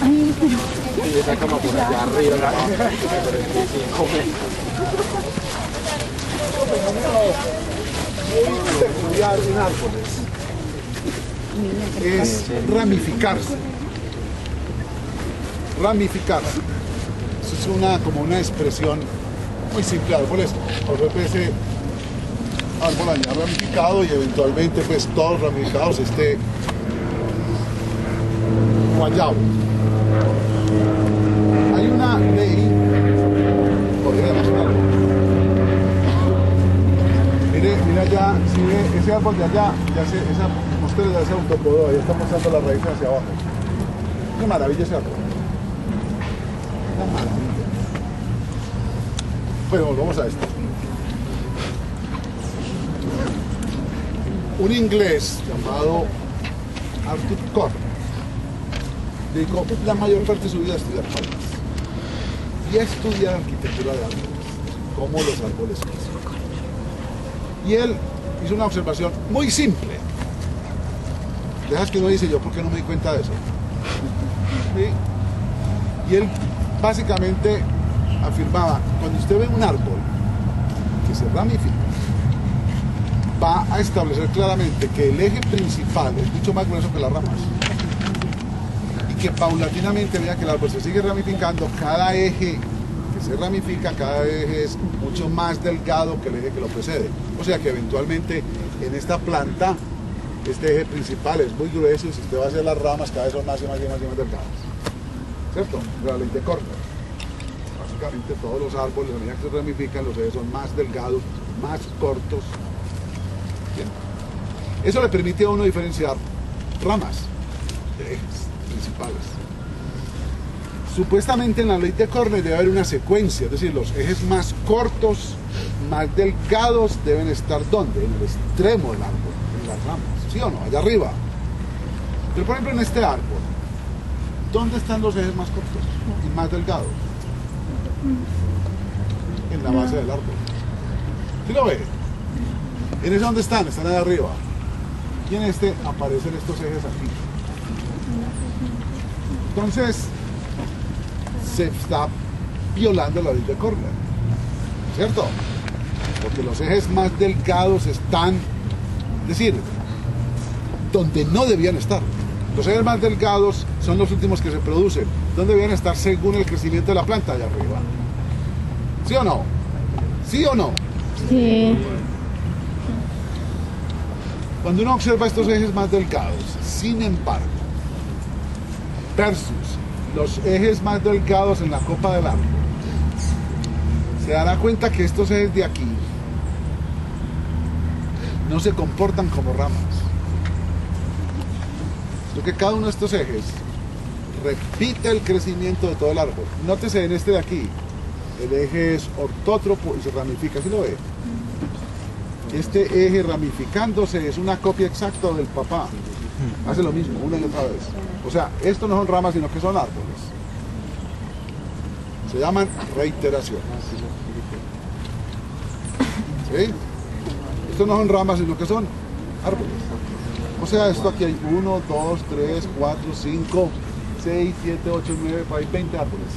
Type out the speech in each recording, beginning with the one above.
Y está como por allá arriba, ¿no? 45 peculiar en árboles es ramificarse. Ramificarse. Eso es como una expresión muy simple de árboles. Por ejemplo, ese árbol allá ramificado y eventualmente pues todos ramificados guayabo. Hay una ley, podría llamarse. Mira allá, si ve ese árbol de allá, esa mostrera ya se autopodó, ahí está mostrando las raíces hacia abajo. Qué maravilla ese árbol. Una maravilla. Bueno, volvamos a esto. Un inglés llamado Arthur Corner dedicó la mayor parte de su vida a estudiar palmas y a estudiar arquitectura de árboles, cómo los árboles crecen. Y él hizo una observación muy simple. Dejas que uno dice, yo, ¿por qué no me di cuenta de eso? ¿Sí? Y él básicamente afirmaba, cuando usted ve un árbol que se ramifica, va a establecer claramente que el eje principal es mucho más grueso que las ramas. Y que paulatinamente, a medida que el árbol se sigue ramificando, cada eje que se ramifica, cada eje es mucho más delgado que el eje que lo precede. O sea que eventualmente en esta planta, este eje principal es muy grueso y si usted va a hacer las ramas, cada vez son más y más y más y más delgadas. ¿Cierto? La ley de Corner. Básicamente todos los árboles, a medida que se ramifican, los ejes son más delgados, más cortos. Bien. Eso le permite a uno diferenciar ramas de ejes principales. Supuestamente en la ley de Corner debe haber una secuencia, es decir, los ejes más cortos, más delgados deben estar ¿dónde? En el extremo del árbol, en las ramas, ¿sí o no? Allá arriba. Pero por ejemplo en este árbol, ¿dónde están los ejes más cortos y más delgados? En la base del árbol. ¿Sí lo ve? ¿En ese dónde están? Están allá arriba. Y en este aparecen estos ejes aquí. Entonces, se está violando la ley de Corner, ¿cierto? Porque los ejes más delgados están, es decir, donde no debían estar. Los ejes más delgados son los últimos que se producen. ¿Dónde debían estar según el crecimiento de la planta? Allá arriba. ¿Sí o no? ¿Sí o no? Sí. Cuando uno observa estos ejes más delgados, sin embargo, versus los ejes más delgados en la copa del árbol, se dará cuenta que estos ejes de aquí no se comportan como ramas, sino que cada uno de estos ejes repite el crecimiento de todo el árbol. Nótese en este de aquí, el eje es ortótropo y se ramifica, ¿sí lo ve? Este eje ramificándose es una copia exacta del papá. Hace lo mismo una y otra vez. O sea, esto no son ramas, sino que son árboles. Se llaman reiteraciones. ¿Sí? Esto no son ramas, sino que son árboles. O sea, esto aquí hay 1, 2, 3, 4, 5, 6, 7, 8, 9, hay 20 árboles.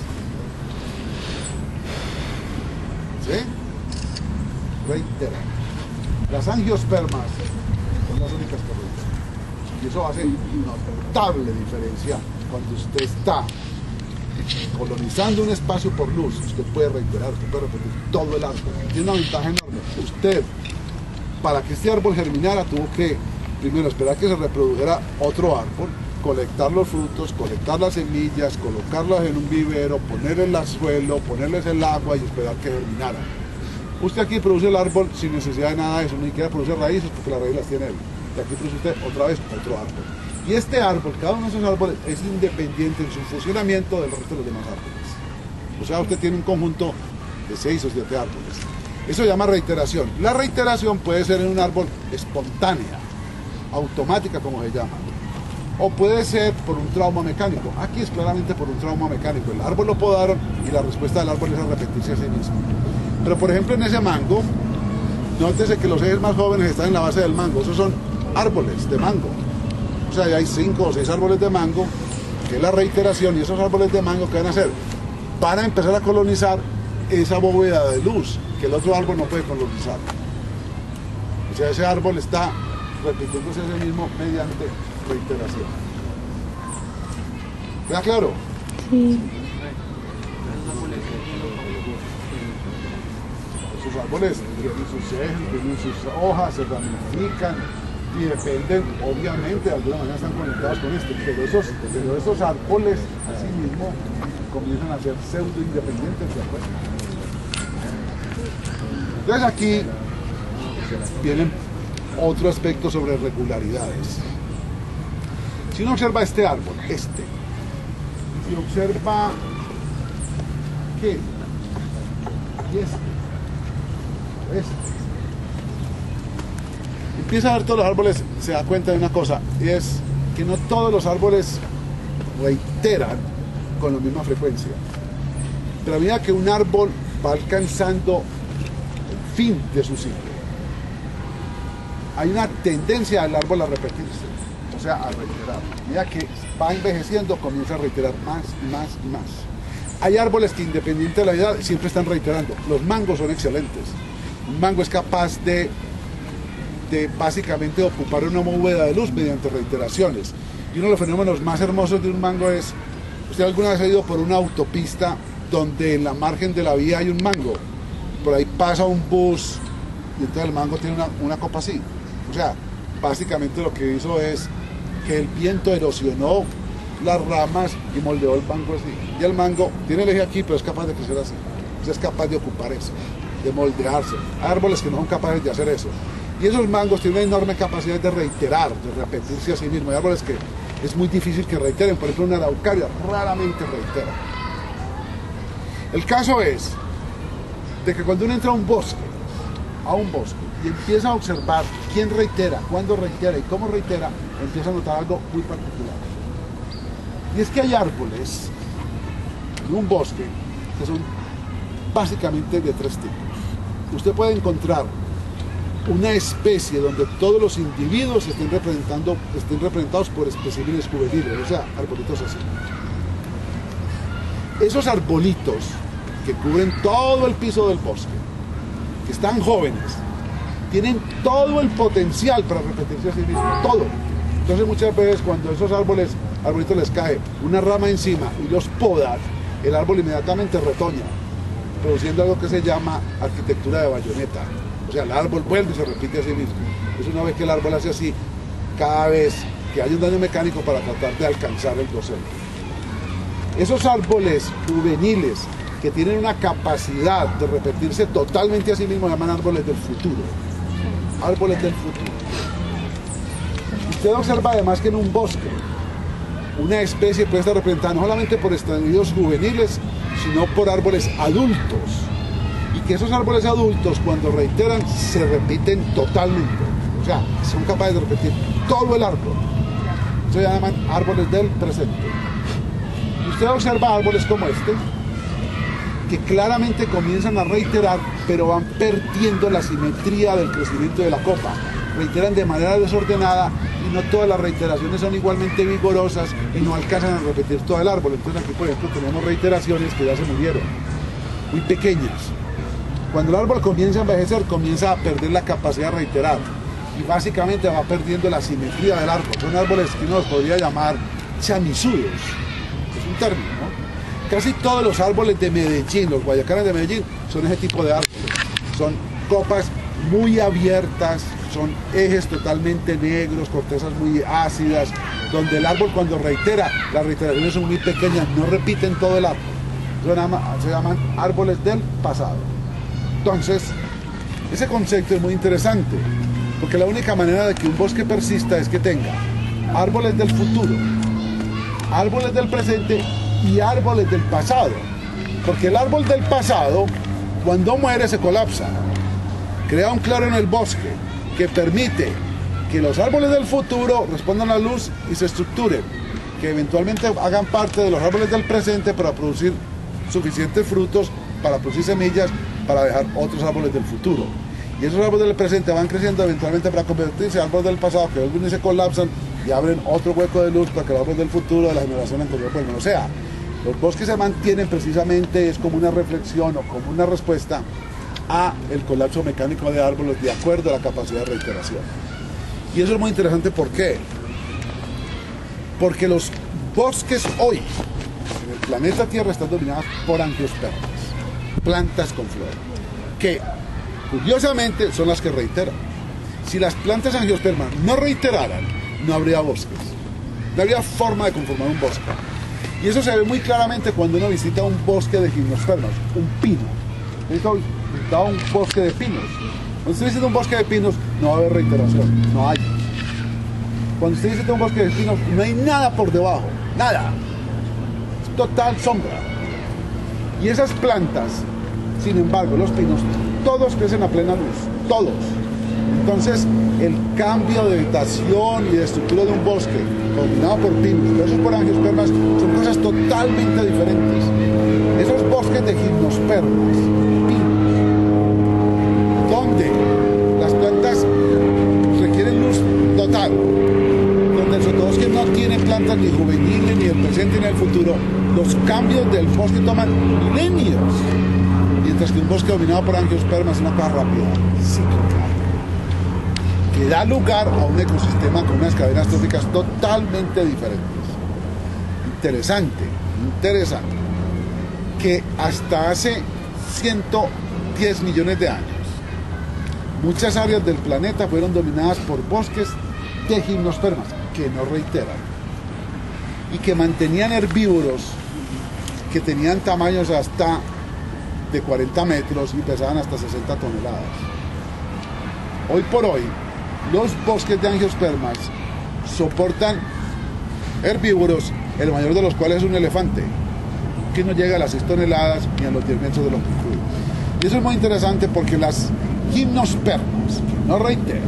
¿Sí? Reiteran. Las angiospermas son las únicas que reiteran. Y eso hace notable diferencia cuando usted está colonizando un espacio por luz. Usted puede reiterar, usted puede repetir todo el árbol. Tiene una ventaja enorme. Usted, para que este árbol germinara, tuvo que primero esperar que se reprodujera otro árbol, colectar los frutos, colectar las semillas, colocarlas en un vivero, ponerles el suelo, ponerles el agua y esperar que germinara. Usted aquí produce el árbol sin necesidad de nada de eso, ni siquiera produce raíces porque las raíces las tiene él. Y aquí produce usted otra vez otro árbol. Y este árbol, cada uno de esos árboles es independiente en su funcionamiento del resto de los demás árboles. O sea, usted tiene un conjunto de 6 o 7 árboles. Eso se llama reiteración. La reiteración puede ser en un árbol espontánea, automática como se llama. O puede ser por un trauma mecánico. Aquí es claramente por un trauma mecánico. El árbol lo podaron y la respuesta del árbol es a repetirse a sí mismo. Pero por ejemplo en ese mango, nótese que los ejes más jóvenes están en la base del mango. Esos son árboles de mango. O sea, hay 5 o 6 árboles de mango que es la reiteración, y esos árboles de mango, ¿qué van a hacer? Van a empezar a colonizar esa bóveda de luz que el otro árbol no puede colonizar. O sea, ese árbol está repitiéndose a sí mismo mediante reiteración. ¿Queda claro? Sí. Sus árboles tienen sus ejes, tienen sus hojas, se ramifican y dependen, obviamente, de alguna manera están conectados con esto, pero esos árboles así mismo comienzan a ser pseudo independientes, ¿de acuerdo? Entonces aquí vienen otro aspecto sobre regularidades. Si uno observa este árbol, y observa ¿qué? Y empieza a ver todos los árboles, se da cuenta de una cosa, y es que no todos los árboles reiteran con la misma frecuencia. Pero a medida que un árbol va alcanzando el fin de su ciclo, hay una tendencia del árbol a repetirse, o sea, a reiterar. A medida que va envejeciendo, comienza a reiterar más y más y más. Hay árboles que, independiente de la edad, siempre están reiterando. Los mangos son excelentes. Un mango es capaz de básicamente ocupar una bóveda de luz mediante reiteraciones. Y uno de los fenómenos más hermosos de un mango es, usted alguna vez ha ido por una autopista donde en la margen de la vía hay un mango, por ahí pasa un bus y entonces el mango tiene una copa así. O sea, básicamente lo que hizo es que el viento erosionó las ramas y moldeó el mango así. Y el mango tiene el eje aquí, pero es capaz de crecer así. O sea, es capaz de ocupar eso, de moldearse. Hay árboles que no son capaces de hacer eso. Y esos mangos tienen una enorme capacidad de reiterar, de repetirse a sí mismos. Hay árboles que es muy difícil que reiteren. Por ejemplo, una araucaria raramente reitera. El caso es de que cuando uno entra a un bosque, y empieza a observar quién reitera, cuándo reitera y cómo reitera, empieza a notar algo muy particular. Y es que hay árboles en un bosque que son básicamente de tres tipos. Usted puede encontrar una especie donde todos los individuos estén representados por especímenes juveniles, o sea, arbolitos así. Esos arbolitos que cubren todo el piso del bosque, que están jóvenes, tienen todo el potencial para repetirse a sí mismos, todo. Entonces muchas veces cuando esos arbolitos les cae una rama encima y los podan, el árbol inmediatamente retoña, produciendo algo que se llama arquitectura de bayoneta. O sea, el árbol vuelve y se repite a sí mismo. Es una vez que el árbol hace así, cada vez que hay un daño mecánico para tratar de alcanzar el dosel. Esos árboles juveniles que tienen una capacidad de repetirse totalmente a sí mismos llaman árboles del futuro. Árboles del futuro. Usted observa además que en un bosque una especie puede estar representada no solamente por individuos juveniles, sino por árboles adultos. Y que esos árboles adultos, cuando reiteran, se repiten totalmente. O sea, son capaces de repetir todo el árbol. Se llaman árboles del presente. Y usted observa árboles como este, que claramente comienzan a reiterar, pero van perdiendo la simetría del crecimiento de la copa. Reiteran de manera desordenada y no todas las reiteraciones son igualmente vigorosas y no alcanzan a repetir todo el árbol. Entonces aquí, por ejemplo, tenemos reiteraciones que ya se murieron, muy pequeñas. Cuando el árbol comienza a envejecer, comienza a perder la capacidad de reiterar y básicamente va perdiendo la simetría del árbol. Son árboles que uno los podría llamar chamisudos, es un término, ¿no? Casi todos los árboles de Medellín, los guayacanes de Medellín, son ese tipo de árboles. Son copas muy abiertas, son ejes totalmente negros, cortezas muy ácidas, donde el árbol cuando reitera, las reiteraciones son muy pequeñas, no repiten todo el árbol. Se llaman árboles del pasado. Entonces, ese concepto es muy interesante, porque la única manera de que un bosque persista es que tenga árboles del futuro, árboles del presente y árboles del pasado. Porque el árbol del pasado, cuando muere, se colapsa. Crea un claro en el bosque que permite que los árboles del futuro respondan a la luz y se estructuren, que eventualmente hagan parte de los árboles del presente para producir suficientes frutos, para producir semillas, para dejar otros árboles del futuro. Y esos árboles del presente van creciendo eventualmente para convertirse en árboles del pasado, que algunos se colapsan y abren otro hueco de luz para que los árboles del futuro de la generación anterior vuelvan. O sea, los bosques se mantienen precisamente, es como una reflexión o como una respuesta a el colapso mecánico de árboles de acuerdo a la capacidad de reiteración. Y eso es muy interesante, ¿por qué? Porque los bosques hoy en el planeta Tierra están dominados por angiospermas, plantas con flor, que curiosamente son las que reiteran. Si las plantas angiospermas no reiteraran, no habría bosques, no habría forma de conformar un bosque. Y eso se ve muy claramente cuando uno visita un bosque de gimnospermas, un pino. Visita un bosque de pinos. Cuando usted visita un bosque de pinos, no va a haber reiteración, no hay. Cuando usted visita un bosque de pinos, no hay nada por debajo, nada. Es total sombra. Y esas plantas, sin embargo, los pinos, todos crecen a plena luz, todos. Entonces, el cambio de vegetación y de estructura de un bosque, dominado por pinos, versus por angiospermas, son cosas totalmente diferentes. Esos bosques de gimnospermas, pinos, donde las plantas requieren luz total, donde el sotobosque no tiene plantas ni juveniles, ni el presente, ni el futuro, los cambios del bosque toman milenios, mientras que un bosque dominado por angiospermas es una cosa rápida, cíclica, que da lugar a un ecosistema con unas cadenas tróficas totalmente diferentes. Interesante, que hasta hace 110 millones de años, muchas áreas del planeta fueron dominadas por bosques de gimnospermas, que no reiteran, y que mantenían herbívoros que tenían tamaños hasta de 40 metros y pesaban hasta 60 toneladas. Hoy por hoy, los bosques de angiospermas soportan herbívoros, el mayor de los cuales es un elefante, que no llega a las 6 toneladas ni a los 10 metros de longitud. Y eso es muy interesante porque las gimnospermas, que no reiteran,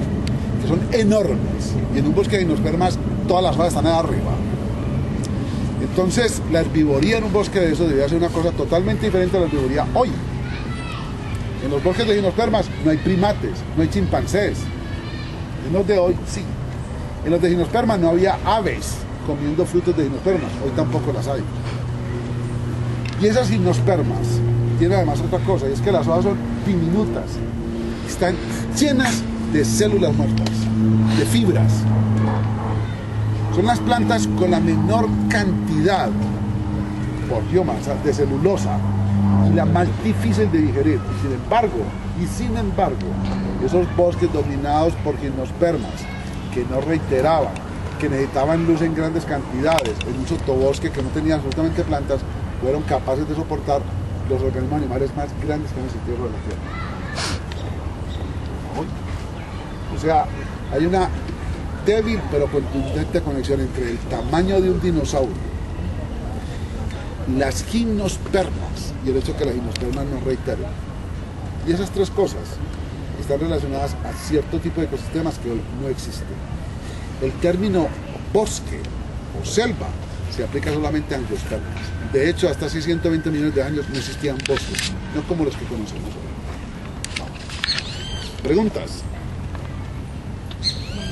que son enormes, y en un bosque de gimnospermas todas las hojas están arriba. Entonces, la herbivoría en un bosque de eso debería ser una cosa totalmente diferente a la herbivoría hoy. En los bosques de gimnospermas no hay primates, no hay chimpancés. En los de hoy, sí. En los de gimnospermas no había aves comiendo frutos de gimnospermas, hoy tampoco las hay. Y esas gimnospermas tienen además otra cosa, y es que las hojas son diminutas, están llenas de células muertas, de fibras. Son las plantas con la menor cantidad por biomasa de celulosa y la más difícil de digerir. Sin embargo, esos bosques dominados por gimnospermas que no reiteraban, que necesitaban luz en grandes cantidades, en un sotobosque que no tenía absolutamente plantas, fueron capaces de soportar los organismos animales más grandes que han existido sobre la Tierra. O sea, hay una débil pero contundente conexión entre el tamaño de un dinosaurio, las gimnospermas y el hecho de que las gimnospermas no reiteran. Y esas tres cosas están relacionadas a cierto tipo de ecosistemas que hoy no existen. El término bosque o selva se aplica solamente a angiospermas. De hecho, hasta hace 120 millones de años no existían bosques, no como los que conocemos hoy. ¿Preguntas?